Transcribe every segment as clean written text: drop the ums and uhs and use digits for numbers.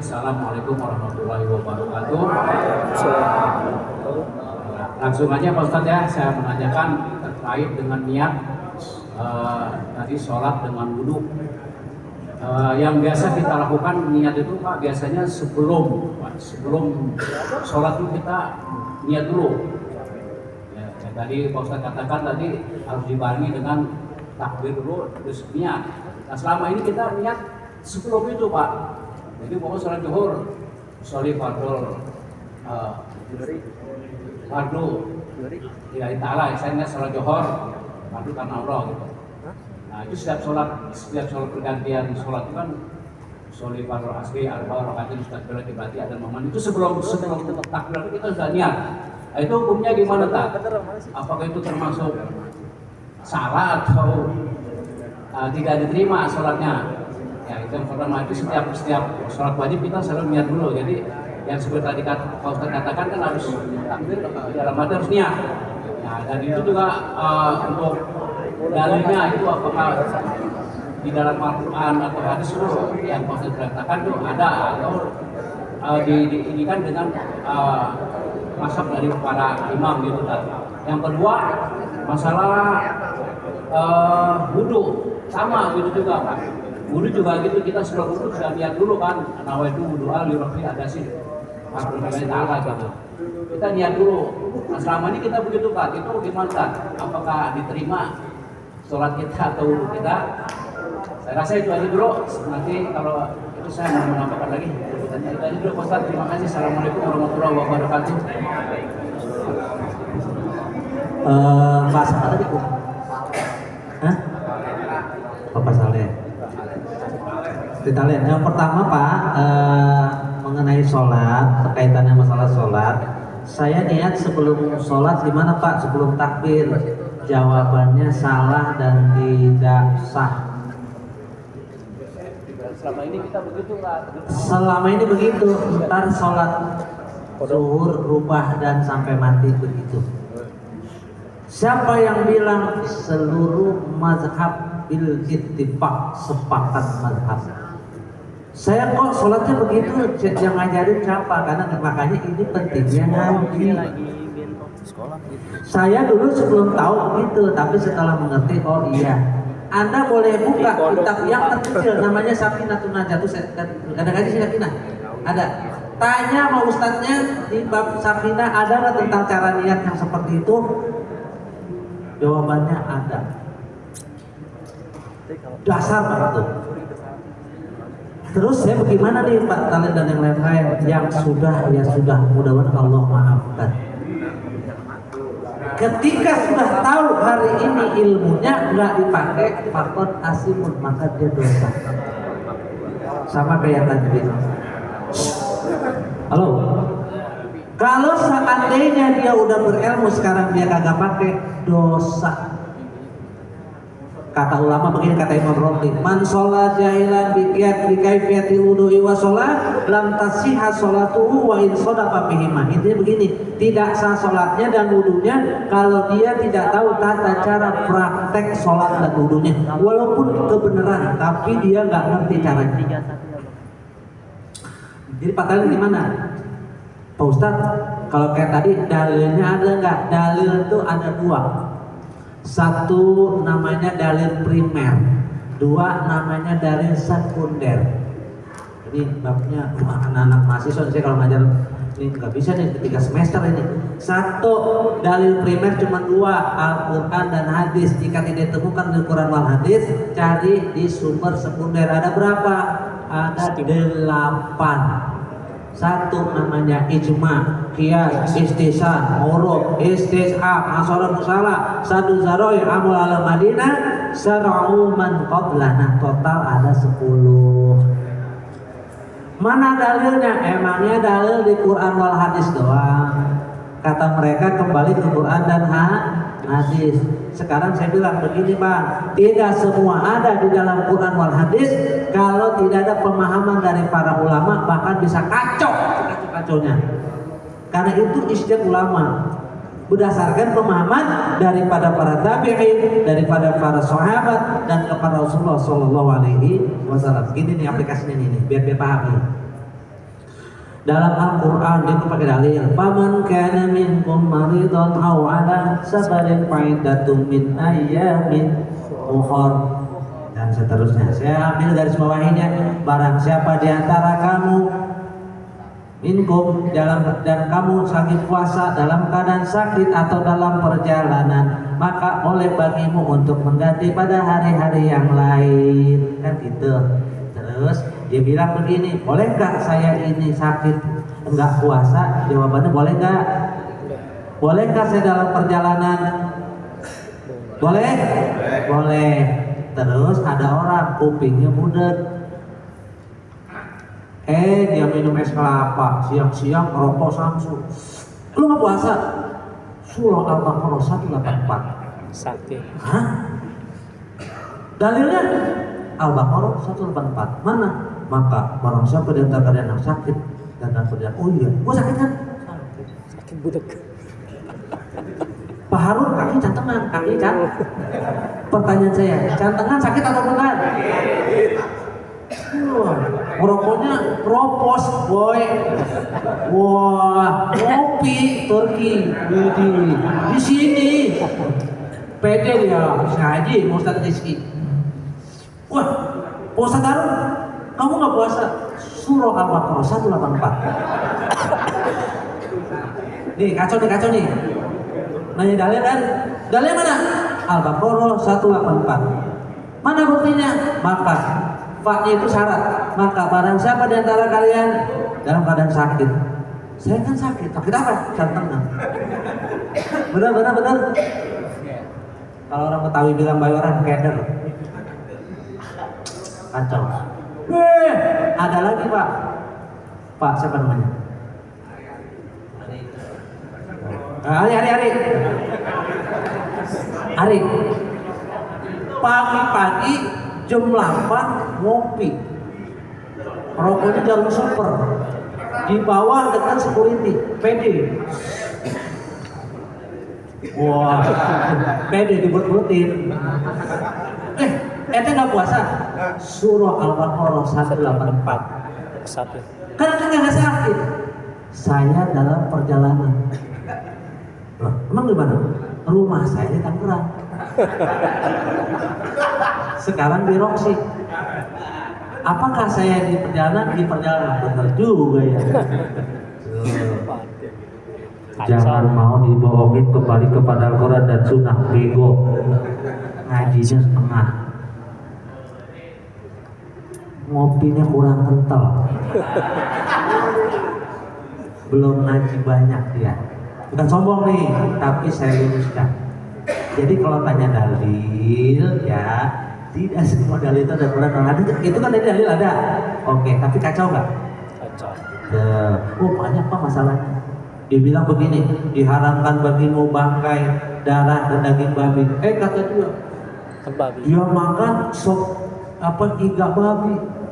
Assalamualaikum warahmatullahi wabarakatuh. Langsung aja Pak Ustadz ya, saya menanyakan terkait dengan niat tadi sholat dengan wudhu. Yang biasa kita lakukan niat itu Pak biasanya sebelum sholat itu kita niat dulu. Ya, tadi Pak Ustadz katakan tadi harus dibarengi dengan takbir dulu terus niat. Nah selama ini kita niat sebelum itu Pak. Jadi mau sholat zuhur, sholat fardu tidak ta'ala, saya ingat sholat zuhur, fardu karena Allah gitu. Nah itu setiap sholat pergantian sholat itu kan sholat fardu asri, arba, rakaat itu sudah berarti ada momen itu sebelum takbir itu kita sudah niat. Nah, itu hukumnya gimana tak? Apakah itu termasuk salah atau tidak diterima sholatnya? Ya itu yang pertama, itu setiap sholat wajib kita selalu niat dulu. Jadi yang seperti tadi Pak Ustadz katakan kan harus takbir dalam arti harus niat. Nah dan itu juga untuk dalilnya itu apakah di dalam Al-Quran atau hadis itu yang Pak Ustadz katakan itu ada atau diinikan dengan mazhab dari para imam gitu kan. Yang kedua masalah wudhu sama gitu juga Pak. Wudhu juga gitu, kita sebelum wudhu sudah lihat dulu kan, nawaitu wudhu'a li rabbil adasin ta'ala gitu. Kita niat dulu. Nah selama ini kita begitu Pak, itu gimana Pak? Apakah diterima sholat kita atau wudhu kita? Saya rasa itu aja dulu. Nanti kalau itu saya mau menambahkan lagi. Itu aja dulu Pak Ustadz. Terima kasih. Assalamualaikum warahmatullahi wabarakatuh. Pak Saleh tadi Bu? Hah? Pak Saleh. Kita lihat yang pertama Pak, mengenai sholat, terkaitannya masalah sholat. Saya niat sebelum sholat gimana Pak? Sebelum takbir. Jawabannya salah dan tidak sah. Selama ini kita begitu Pak. Selama ini begitu. Ntar sholat zuhur rubah dan sampai mati begitu. Siapa yang bilang seluruh mazhab bil ittifaq, sepakat mazhab? Saya kok sholatnya begitu, yang ngajarin siapa? Karena makanya ini pentingnya ngaji. Saya dulu sebelum tahu begitu, tapi setelah mengerti, oh iya. Anda boleh buka kitab yang terkecil namanya Safinatun Najah. Ada ngaji Safinah? Ada. Tanya sama ustadznya di bab Safinah ada nggak tentang cara niat yang seperti itu? Jawabannya ada. Dasar banget tuh. Terus saya bagaimana nih Pak Talib dan yang lain-lain yang sudah ya sudah, mudah-mudahan Allah maafkan. Ketika sudah tahu hari ini ilmunya nggak dipakai, faktor asimun, maka dia dosa. Sama kayak tadi. Halo. Kalau seandainya dia udah berilmu sekarang dia kagak pakai, dosa. Kata ulama begini, kata Imam Romli, man sholat jahilan bikaifiyatil wudu'i wa sholat lam tasihha sholatuhu wa in shadaqa bihima. Intinya begini, tidak sah sholatnya dan wudunya kalau dia tidak tahu tata cara praktek sholat dan wudunya. Walaupun kebenaran, tapi dia nggak ngerti caranya. Jadi patahan di mana? Pak Ustadz, kalau kayak tadi dalilnya ada nggak? Dalil itu ada dua. Satu namanya dalil primer, dua namanya dalil sekunder. Ini babnya anak-anak mahasiswa saya kalau ngajar ini nggak bisa nih 3 semester ini. Satu dalil primer cuma dua, Al-Quran dan hadis. Jika tidak ditemukan di Quran wal hadis, cari di sumber sekunder. Ada berapa? Ada 8. Satu namanya ijma, qiyas, istisad, urub, istishab, masalah musalah, sadu zaroi, amul ala madinah, syara'u man qablana. Total ada 10. Mana dalilnya? Emangnya dalil di Quran wal hadis doang. Kata mereka kembali ke Quran dan hadis. Sekarang saya bilang begini Bang, tidak semua ada di dalam Quran wal hadis. Kalau tidak ada pemahaman dari para ulama, bahkan bisa kacau-kacaunya. Karena itu ijtihad ulama berdasarkan pemahaman daripada para tabi'in, daripada para sahabat dan kepada Rasulullah Shallallahu Alaihi Wasallam. Gini nih aplikasinya ini, biar paham nih. Dalam Al-Quran itu pakai dalil. Faman kana minkum maridun aw ala safarin fa'iddatun min ayyamin ukhra, dan seterusnya. Saya ambil garis bawahinya. Barang siapa di antara kamu minkum dan kamu lagi puasa dalam keadaan sakit atau dalam perjalanan, maka boleh bagimu untuk mengganti pada hari-hari yang lain, kan gitu. Terus dia bilang begini, boleh nggak saya ini sakit enggak puasa? Jawabannya boleh nggak? Boleh nggak saya dalam perjalanan? Boleh? Boleh. Terus ada orang kupingnya budet, dia minum es kelapa, siang-siang rokok Samsu. Lu nggak puasa? Surah Al-Baqarah 184. Sakit. Hah? Dalilnya Al-Baqarah 184. Mana? Maka barang siapa di antara kalian yang sakit dan perjalanan, oh iya, gua sakit kan? Sakit budak. Pak Harun kaki cantengan, kaki kan? Pertanyaan saya, cantengan sakit atau bukan? Wah, rokoknya propos boy. Wah, kopi Turki di sini. Pede dia, ngaji Ustadz Rizky. Wah, Ustadz Harun, kamu nggak puasa? Surah Al-Baqarah 184. Nih kacau nih. Nanya dalil kan? Dalil mana? Al-Baqarah 184. Mana buktinya? Maka faknya itu syarat. Maka barang siapa di antara kalian dalam keadaan sakit. Saya kan sakit. Sakit apa? Cantengan. Benar. Kalau orang Betawi bilang bayoran keder. Kacau. Ada lagi Pak. Pak siapa namanya? Ari. Pagi-pagi jam 8 ngopi. Rokoknya jarum super. Di bawah dekat security, pede. Wah, pede dibut-butin. Ente nggak puasa? Surah Al-Baqarah 184. Sakit. Kan nggak sakit. Saya dalam perjalanan. Loh, emang di mana? Rumah saya di Tangerang. Sekarang di Roksi. Apakah saya di perjalanan? Di perjalanan, benar juga ya. Jangan mau dibohongin kembali kepada Al-Quran dan Sunnah, bego. Ngajinya setengah. Ngopinya kurang kental. Belum ngaji banyak dia. Bukan sombong nih, tapi saya luruskan. Jadi kalau tanya dalil ya, tidak semua dalil itu ada Quran dan hadis. Itu kan dari dalil ada. Oke, tapi kacau nggak? Kacau. Banyak Pak masalahnya. Dia bilang begini, diharamkan bagimu bangkai, darah dan daging babi. Kata dia, Babi. dia makan sop iga babi.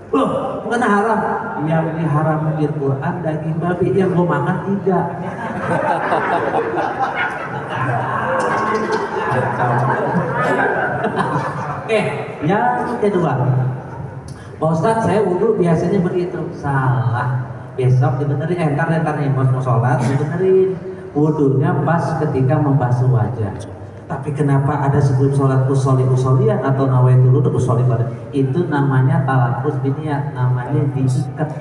Loh, bukan haram. Yang diharam di Quran daging babi, yang gue makan iga. Yang kedua, Pak Ustadz, saya wudhu biasanya begitu. Salah. Besok dibenerin, ntar nih mau sholat dibenerin. Wudhunya pas ketika membasuh wajah. Tapi kenapa ada sebelum sholat usoli-usolian atau nawaitul wudu usoli bareng? Itu namanya talafuz biniat, namanya diikat.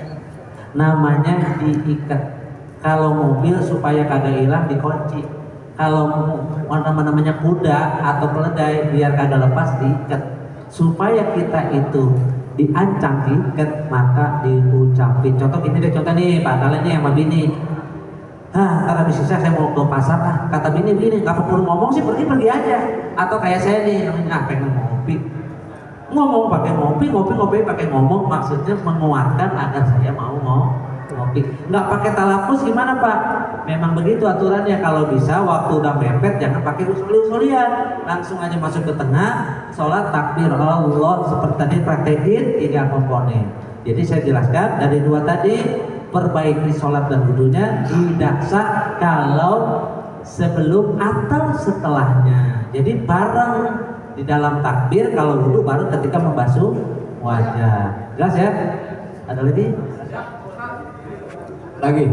Kalau mobil supaya kagak hilang dikunci. Kalau namanya kuda atau keledai biar kagak lepas diikat. Supaya kita itu diancang diikat, maka diucapin. Contoh nih Pak, kalian nih sama bini. Kata habis saya mau ke pasar, kata bini begini, nggak perlu ngomong sih, pergi aja. Atau kayak saya nih, pengen ngopi, ngomong pakai ngopi pakai ngomong, maksudnya menguatkan agar saya mau ngopi. Nggak pakai talafuz gimana Pak? Memang begitu aturannya. Kalau bisa waktu udah mepet jangan pakai usuli-usulian, langsung aja masuk ke tengah, sholat takbir Allah seperti tadi praktekin 3 komponen. Jadi saya jelaskan dari 2 tadi. Perbaiki sholat dan wudhunya tidak sah kalau sebelum atau setelahnya. Jadi bareng di dalam takbir, kalau wudhu bareng ketika membasuh wajah. Jelas ya? Ada lagi? Lagi.